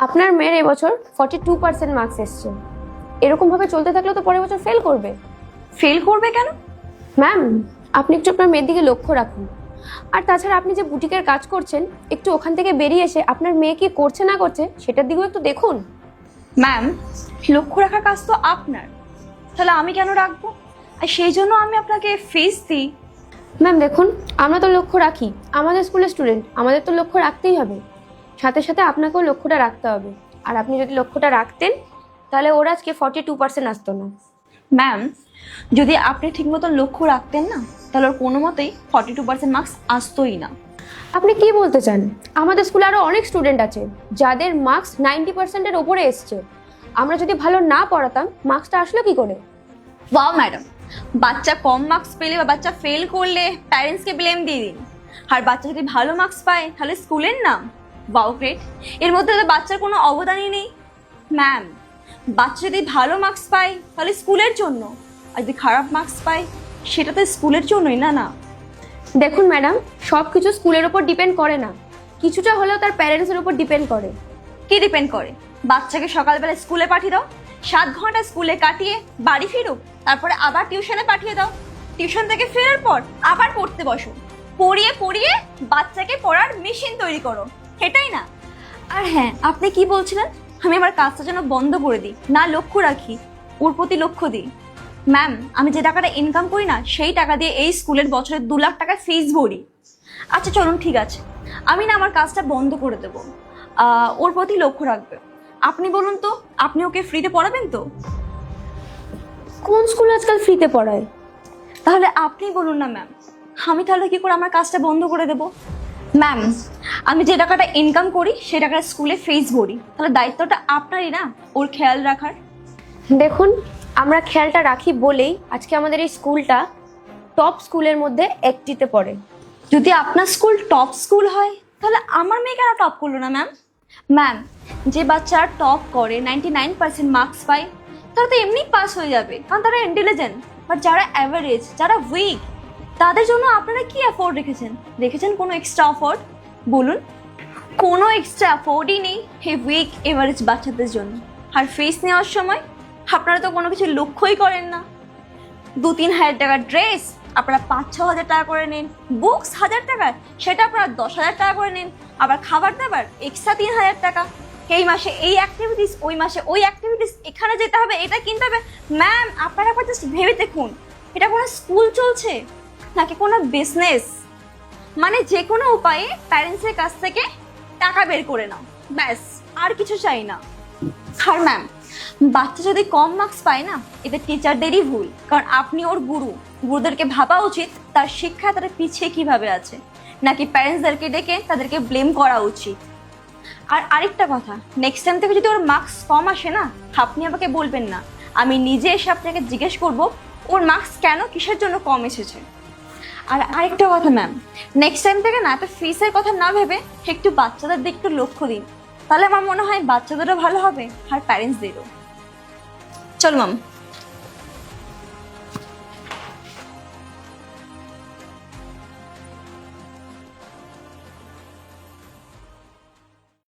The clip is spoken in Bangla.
আপনার মেয়ের এবছর 42% মার্কস এসছে। এরকমভাবে চলতে থাকলে তো পরের বছর ফেল করবে। ফেল করবে কেন? ম্যাম, আপনি একটু আপনার মেয়ের দিকে লক্ষ্য রাখুন। আর তাছাড়া আপনি যে বুটিকের কাজ করছেন, একটু ওখান থেকে বেরিয়ে এসে আপনার মেয়ে কি করছে না করছে সেটার দিকেও একটু দেখুন। ম্যাম, লক্ষ্য রাখার কাজ তো আপনার, তাহলে আমি কেন রাখবো? আর সেই জন্য আমি আপনাকে ফিস দিই। ম্যাম দেখুন, আমরা তো লক্ষ্য রাখি, আমাদের স্কুলের স্টুডেন্ট, আমাদের তো লক্ষ্য রাখতেই হবে। সাথে সাথে আপনাকেও লক্ষ্যটা রাখতে হবে। আর আপনি যদি লক্ষ্যটা রাখতেন তাহলে ওর আজকে 42% আসতো না। ম্যাম, যদি আপনি ঠিক মতন লক্ষ্য রাখতেন না, তাহলে ওর কোনো মতেই 42% মার্কস আসতোই না। আপনি কি বলতে চান? আমাদের স্কুলে আরো অনেক স্টুডেন্ট আছে যাদের মার্কস 90%-এর ওপরে এসছে। আমরা যদি ভালো না পড়াতাম, মার্কসটা আসলো কি করে? ওয়াও ম্যাডাম, বাচ্চা কম মার্কস পেলে বা বাচ্চা ফেল করলে প্যারেন্টসকে ব্লেম দিয়ে দিন, আর বাচ্চা যদি ভালো মার্কস পায় তাহলে স্কুলের নাম। ওয়াও গ্রেট, এর মধ্যে তো বাচ্চার কোনো অবদানই নেই। ম্যাম, বাচ্চা যদি ভালো মার্কস পায় তাহলে স্কুলের জন্য, আর যদি খারাপ মার্কস পায় সেটা তো স্কুলের জন্যই না। দেখুন ম্যাডাম, সব কিছু স্কুলের ওপর ডিপেন্ড করে না, কিছুটা হলেও তার প্যারেন্টসের উপর ডিপেন্ড করে। কি ডিপেন্ড করে? বাচ্চাকে সকালবেলা স্কুলে পাঠিয়ে দাও, 7 ঘন্টা স্কুলে কাটিয়ে বাড়ি ফিরুক, তারপরে আবার টিউশনে পাঠিয়ে দাও, টিউশন থেকে ফেরার পর আবার পড়তে বসো, পড়িয়ে পড়িয়ে বাচ্চাকে পড়ার মেশিন তৈরি করো, এটাই না? আর হ্যাঁ, আপনি কি বলছিলেন আমি আমার কাজটা যেন বন্ধ করে দিই, না লক্ষ্য রাখি, ওর প্রতি লক্ষ্য দিই? ম্যাম, আমি যে টাকাটা ইনকাম করি না সেই টাকা দিয়ে এই স্কুলের বছরে 2 লাখ টাকা ফিস ভরি। আচ্ছা চলুন, ঠিক আছে, আমি না আমার কাজটা বন্ধ করে দেবো, ওর প্রতি লক্ষ্য রাখবে। আপনি বলুন তো, আপনি ওকে ফ্রিতে পড়াবেন তো? কোন স্কুল আজকাল ফ্রিতে পড়ায়? তাহলে আপনি বলুন না ম্যাম, আমি তাহলে কি করে আমার কাজটা বন্ধ করে দেব? ম্যাম, আমি যে টাকাটা ইনকাম করি সে টাকাটা স্কুলে ফিস ভরি, তাহলে দায়িত্বটা আপনারই না ওর খেয়াল রাখার। দেখুন, আমরা খেয়ালটা রাখি বলেই আজকে আমাদের এই স্কুলটা টপ স্কুলের মধ্যে একটিতে পড়ে। যদি আপনার স্কুল টপ স্কুল হয় তাহলে আমার মেয়ে কেন টপ করলো না ম্যাম? ম্যাম, যে বাচ্চা টপ করে 99% মার্কস পায় তারা তো এমনি পাস হয়ে যাবে, কারণ তারা ইন্টেলিজেন্ট। বাট যারা অ্যাভারেজ, যারা উইক, তাদের জন্য আপনারা কি অ্যাফোর্ড রেখেছেন কোনো এক্সট্রা অ্যাফোর্ড? বলুন, কোনো এক্সট্রা অ্যাফোর্ডই নেই এই উইক এভারেজ বাচ্চাদের জন্য। আর ফিস নেওয়ার সময় আপনারা তো কোনো কিছু লক্ষ্যই করেন না। 2-3 হাজার টাকার ড্রেস আপনারা 5-6 হাজার টাকা করে নেন, বুকস 1000 টাকার সেটা আপনারা 10,000 টাকা করে নেন, আবার খাবার দাবার এক্সট্রা 3,000 টাকা। এই মাসে এই অ্যাক্টিভিটিস, ওই মাসে ওই অ্যাক্টিভিটিস, এখানে যেতে হবে, এটা কিনতে হবে। ম্যাম, আপনারা একবার জাস্ট ভেবে দেখুন, এটা কোনো স্কুল চলছে নাকি কোনো বিজনেস? মানে যে কোনো উপায়ে প্যারেন্টসের কাছ থেকে টাকা বের করে নাও, ব্যাস, আর কিছু চাই না। আর ম্যাম, বাচ্চা যদি কম মার্কস পায় না, এটা টিচারদেরই ভুল, কারণ আপনি ওর গুরুদেরকে ভাবা উচিত তার শিক্ষা তারা পিছিয়ে কিভাবে আছে, নাকি প্যারেন্টসদেরকে ডেকে তাদেরকে ব্লেম করা উচিত। আর আরেকটা কথা, নেক্সট টাইম থেকে যদি ওর মার্কস কম আসে না, আপনি আমাকে বলবেন না, আমি নিজে এসে আপনাকে জিজ্ঞেস করব ওর মার্কস কেন, কিসের জন্য কম এসেছে। আর আরেকটা কথা ম্যাম, নেক্সট টাইম থেকে না এত ফিসের কথা না ভেবে একটু বাচ্চাদের দিকে একটু লক্ষ্য দিন, তাহলে আমার মনে হয় বাচ্চাদেরও ভালো হবে আর প্যারেন্টসদেরও। চলো ম্যাম।